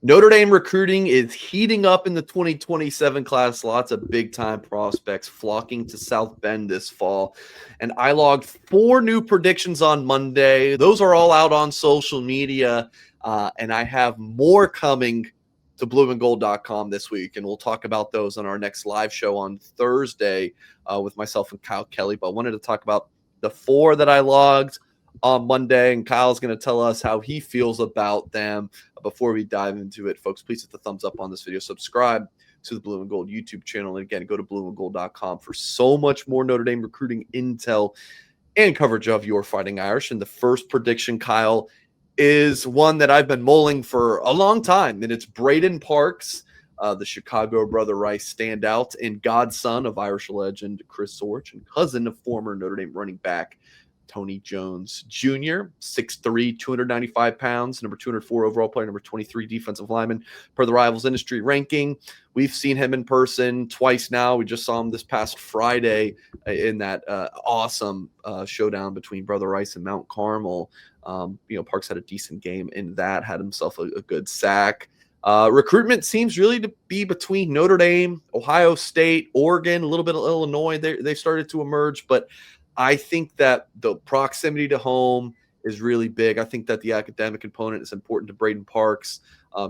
Notre Dame recruiting is heating up in the 2027 class. Lots of big-time prospects flocking to South Bend this fall. And I logged 4 new predictions on Monday. Those are all out on social media, and I have more coming to blueandgold.com this week, and we'll talk about those on our next live show on Thursday with myself and Kyle Kelly. But I wanted to talk about the 4 that I logged on Monday, and Kyle's going to tell us how he feels about them. Before we dive into it, folks, please hit the thumbs up on this video. Subscribe to the Blue and Gold YouTube channel. And again, go to blueandgold.com for so much more Notre Dame recruiting intel and coverage of your Fighting Irish. And the first prediction, Kyle, is one that I've been mulling for a long time, and it's Braden Parks, the Chicago Brother Rice standout and godson of Irish legend Chris Sorge and cousin of former Notre Dame running back Tony Jones Jr., 6'3", 295 pounds, number 204 overall player, number 23 defensive lineman per the Rivals industry ranking. We've seen him in person twice now. We just saw him this past Friday in that awesome showdown between Brother Rice and Mount Carmel. Parks had a decent game in that, had himself a good sack. Recruitment seems really to be between Notre Dame, Ohio State, Oregon, a little bit of Illinois. They started to emerge, but I think that the proximity to home is really big. I think that the academic component is important to Braden Parks.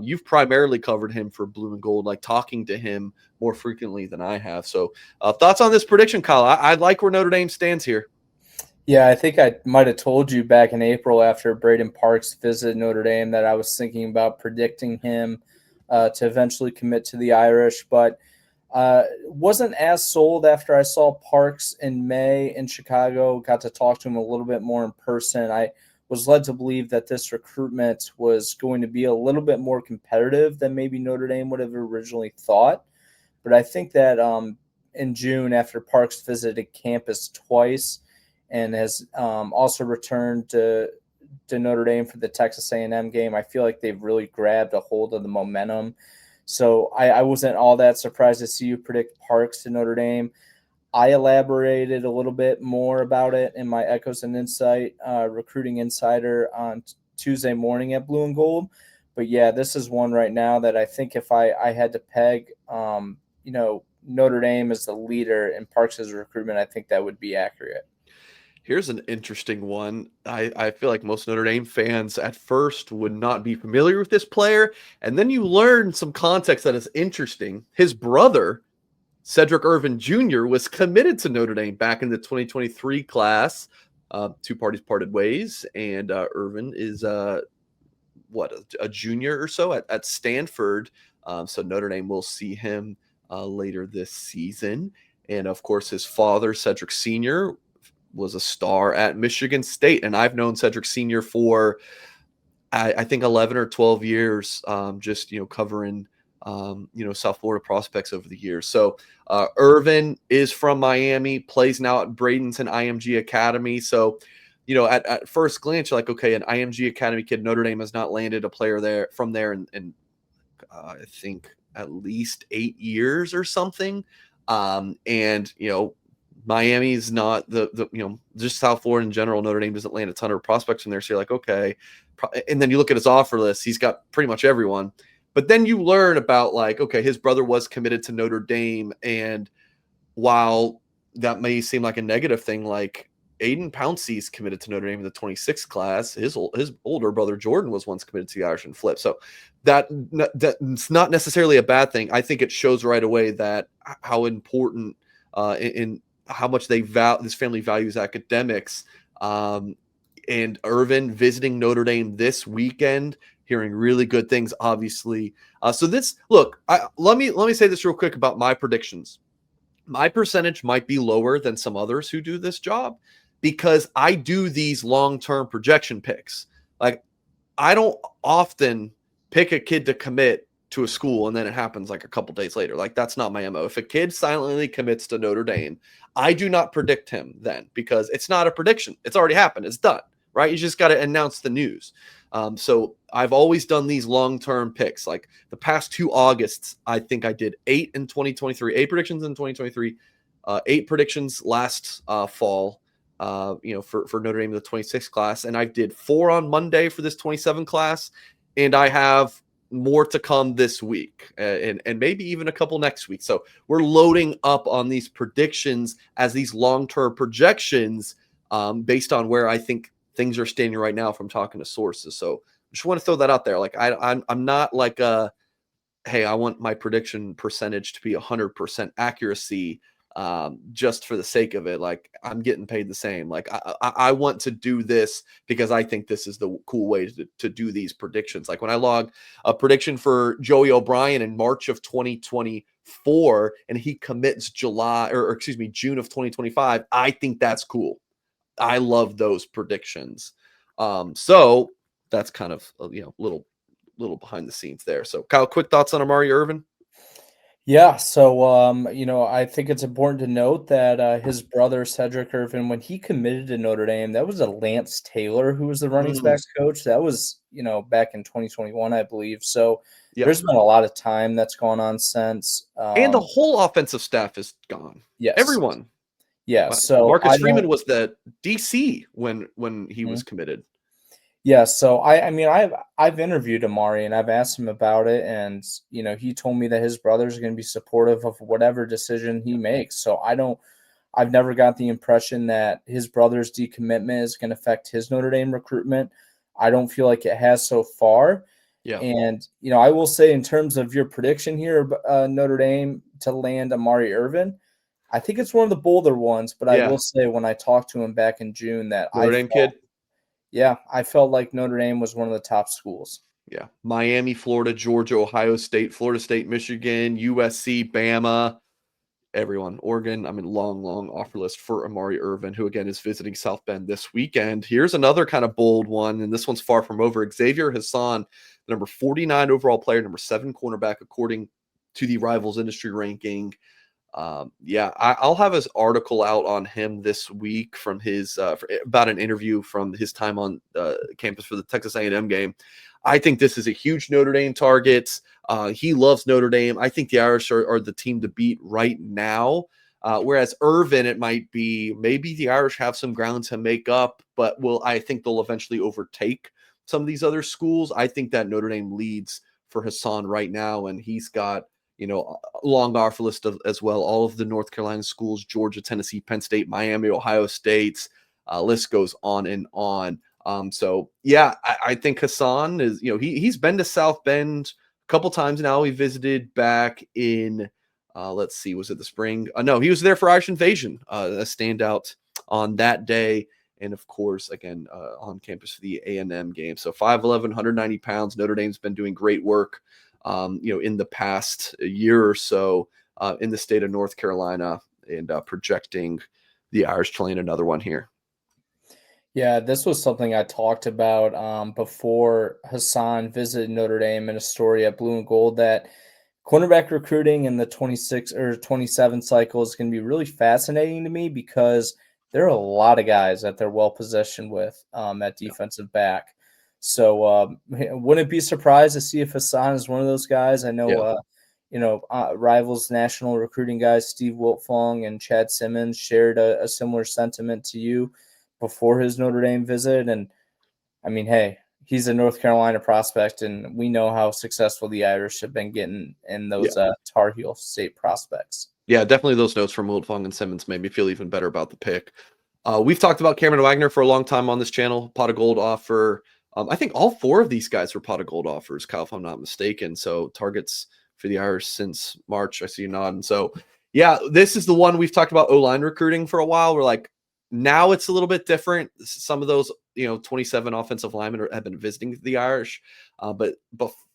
You've primarily covered him for Blue and Gold, like talking to him more frequently than I have. So thoughts on this prediction, Kyle? I like where Notre Dame stands here. Yeah, I think I might have told you back in April after Braden Parks visited Notre Dame that I was thinking about predicting him to eventually commit to the Irish, but wasn't as sold after I saw Parks in May in Chicago, got to talk to him a little bit more in person. I was led to believe that this recruitment was going to be a little bit more competitive than maybe Notre Dame would have originally thought. But I think that in June, after Parks visited campus twice and has also returned to Notre Dame for the Texas A&M game, I feel like they've really grabbed a hold of the momentum. So I wasn't all that surprised to see you predict Parks to Notre Dame. I elaborated a little bit more about it in my Echoes and Insight recruiting insider on Tuesday morning at Blue and Gold. But yeah, this is one right now that I think if I had to peg, Notre Dame as the leader in Parks' recruitment, I think that would be accurate. Here's an interesting one. I feel like most Notre Dame fans at first would not be familiar with this player, and then you learn some context that is interesting. His brother, Cedric Irvin Jr., was committed to Notre Dame back in the 2023 class. 2 parties parted ways, and Irvin is a junior or so at Stanford. So Notre Dame will see him later this season. And of course, his father, Cedric Sr., was a star at Michigan State. And I've known Cedric Sr. for, I think, 11 or 12 years, covering, South Florida prospects over the years. So Irvin is from Miami, plays now at Bradenton IMG Academy. So, at first glance, you're like, okay, an IMG Academy kid, Notre Dame has not landed a player there from there in I think at least 8 years or something. Miami's not the just South Florida in general. Notre Dame doesn't land a ton of prospects from there. So you're like, okay. And then you look at his offer list. He's got pretty much everyone. But then you learn about okay, his brother was committed to Notre Dame. And while that may seem like a negative thing, Aiden Pouncey is committed to Notre Dame in the 26th class. His older brother Jordan was once committed to the Irish and flip. So that's not necessarily a bad thing. I think it shows right away that how important in how much this family values academics. And Irvin visiting Notre Dame this weekend, hearing really good things, obviously. Let me say this real quick about my predictions. My percentage might be lower than some others who do this job because I do these long-term projection picks. I don't often pick a kid to commit to a school and then it happens a couple days later. That's not my MO. If a kid silently commits to Notre Dame, I do not predict him then because it's not a prediction. It's already happened. It's done, right? You just got to announce the news. So I've always done these long-term picks. The past 2 Augusts, I think I did 8 in 2023, 8 predictions in 2023, 8 predictions last fall, for Notre Dame in the 26th class. And I did 4 on Monday for this 27 class. And I have more to come this week, and maybe even a couple next week. So we're loading up on these predictions as these long-term projections, based on where I think things are standing right now from talking to sources. So just want to throw that out there. Like I'm not like hey, I want my prediction percentage to be 100% accuracy, just for the sake of it. Like, I'm getting paid the same. Like, I want to do this because I think this is the cool way to do these predictions. Like, when I log a prediction for Joey O'Brien in March of 2024 and he commits June of 2025, I think that's cool. I love those predictions. So that's kind of little behind the scenes there. So, Kyle, quick thoughts on Amari Irvin? Yeah, so I think it's important to note that his brother Cedric Irvin, when he committed to Notre Dame, that was a Lance Taylor who was the running backs coach. That was back in 2021, I believe. So Yeah. there's been a lot of time that's gone on since. And the whole offensive staff is gone. Yes, Everyone. yeah. So Marcus Freeman was the DC when he was committed. Yeah, so I mean I've interviewed Amari and I've asked him about it, and he told me that his brother's going to be supportive of whatever decision he makes. So I've never got the impression that his brother's decommitment is going to affect his Notre Dame recruitment. I don't feel like it has so far. Yeah. And I will say, in terms of your prediction here, Notre Dame to land Amari Irvin, I think it's one of the bolder ones. But I will say, when I talked to him back in June, that Notre Dame kid. Yeah, I felt like Notre Dame was one of the top schools. Yeah. Miami, Florida, Georgia, Ohio State, Florida State, Michigan, USC, Bama, everyone. Oregon, I'm in long offer list for Amari Irvin, who again is visiting South Bend this weekend. Here's another kind of bold one, and this one's far from over. Xavier Hassan, the number 49 overall player, number 7 cornerback, according to the Rivals industry ranking. I'll have his article out on him this week from his about an interview from his time on campus for the Texas A&M game. I think this is a huge Notre Dame target. He loves Notre Dame. I think the Irish are the team to beat right now. Whereas Irvin, it might be maybe the Irish have some ground to make up, but I think they'll eventually overtake some of these other schools. I think that Notre Dame leads for Hassan right now, and he's got long offer list as well. All of the North Carolina schools, Georgia, Tennessee, Penn State, Miami, Ohio State, list goes on and on. I think Hassan is, he's been to South Bend a couple times now. He visited back in, let's see, was it the spring? No, he was there for Irish Invasion, a standout on that day. And of course, again, on campus for the A&M game. So 5'11", 190 pounds. Notre Dame's been doing great work, in the past year or so in the state of North Carolina, and projecting the Irish to land another one here. Yeah, this was something I talked about before Hassan visited Notre Dame in a story at Blue and Gold, that cornerback recruiting in the 26 or 27 cycle is going to be really fascinating to me, because there are a lot of guys that they're well positioned with at defensive back. So wouldn't be surprised to see if Hassan is one of those guys. I know, Rivals national recruiting guys Steve Wiltfong and Chad Simmons shared a similar sentiment to you before his Notre Dame visit. And I mean, hey, he's a North Carolina prospect, and we know how successful the Irish have been getting in those Tar Heel State prospects. Yeah, definitely those notes from Wiltfong and Simmons made me feel even better about the pick. We've talked about Cameron Wagner for a long time on this channel. Pot of gold offer. I think all 4 of these guys were pot of gold offers, Kyle, if I'm not mistaken. So targets for the Irish since March. I see you nodding. So yeah, this is the one we've talked about O-line recruiting for a while. We're like, now it's a little bit different. Some of those, 27 offensive linemen have been visiting the Irish. But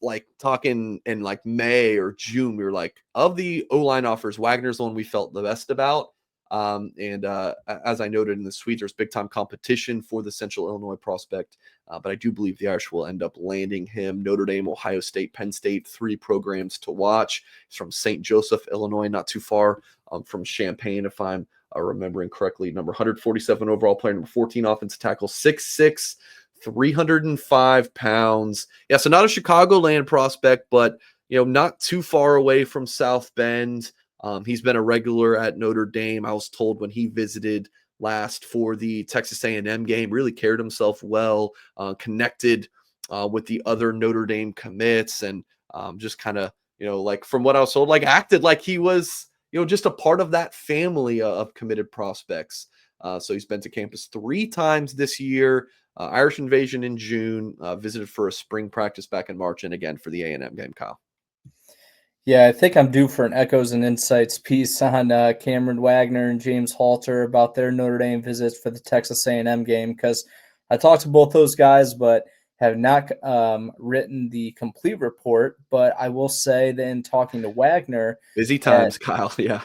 like talking in like May or June, we were like, of the O-line offers, Wagner's the one we felt the best about. As I noted in the suite, there's big time competition for the Central Illinois prospect. But I do believe the Irish will end up landing him. Notre Dame, Ohio State, Penn State, 3 programs to watch. He's from St. Joseph, Illinois, not too far from Champaign, if I'm remembering correctly. Number 147 overall player, number 14 offensive tackle, 6'6", 305 pounds. Yeah, so not a Chicagoland prospect, but not too far away from South Bend. He's been a regular at Notre Dame. I was told when he visited last for the Texas A&M game, really carried himself well, connected with the other Notre Dame commits, and just kind of, like from what I was told, like acted like he was, just a part of that family of committed prospects. So he's been to campus 3 times this year. Irish Invasion in June, visited for a spring practice back in March, and again for the A&M game, Kyle. Yeah, I think I'm due for an Echoes and Insights piece on Cameron Wagner and James Halter about their Notre Dame visits for the Texas A&M game, because I talked to both those guys, but have not written the complete report. But I will say that in talking to Wagner, Busy times, Kyle. Yeah.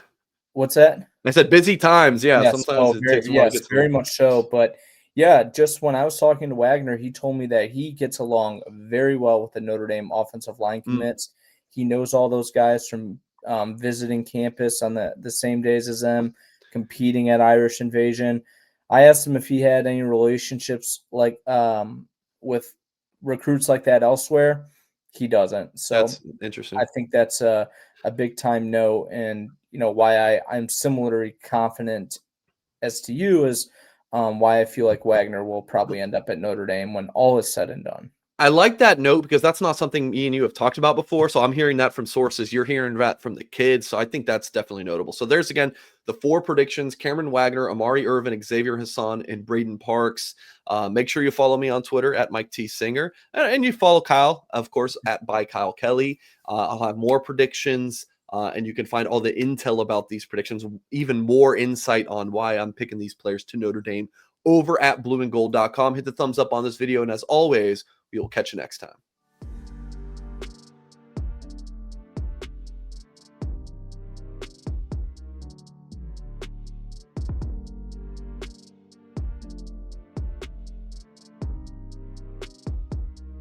what's that? I said busy times. Yeah. Yes. Sometimes Oh, it takes a while to get very through. much so. But yeah, just when I was talking to Wagner, he told me that he gets along very well with the Notre Dame offensive line commits. He knows all those guys from visiting campus on the same days as them, competing at Irish Invasion. I asked him if he had any relationships like with recruits like that elsewhere. He doesn't. So That's interesting. I think that's a big time no, and why I'm similarly confident as to you is why I feel like Wagner will probably end up at Notre Dame when all is said and done. I like that note because that's not something me and you have talked about before. So I'm hearing that from sources. You're hearing that from the kids. So I think that's definitely notable. So there's, again, the 4 predictions: Cameron Wagner, Amari Irvin, Xavier Hassan, and Braden Parks. Make sure you follow me on Twitter at Mike T. Singer. And you follow Kyle, of course, at by Kyle Kelly. I'll have more predictions. And you can find all the intel about these predictions, even more insight on why I'm picking these players to Notre Dame over at blueandgold.com. Hit the thumbs up on this video. And as always, we will catch you next time.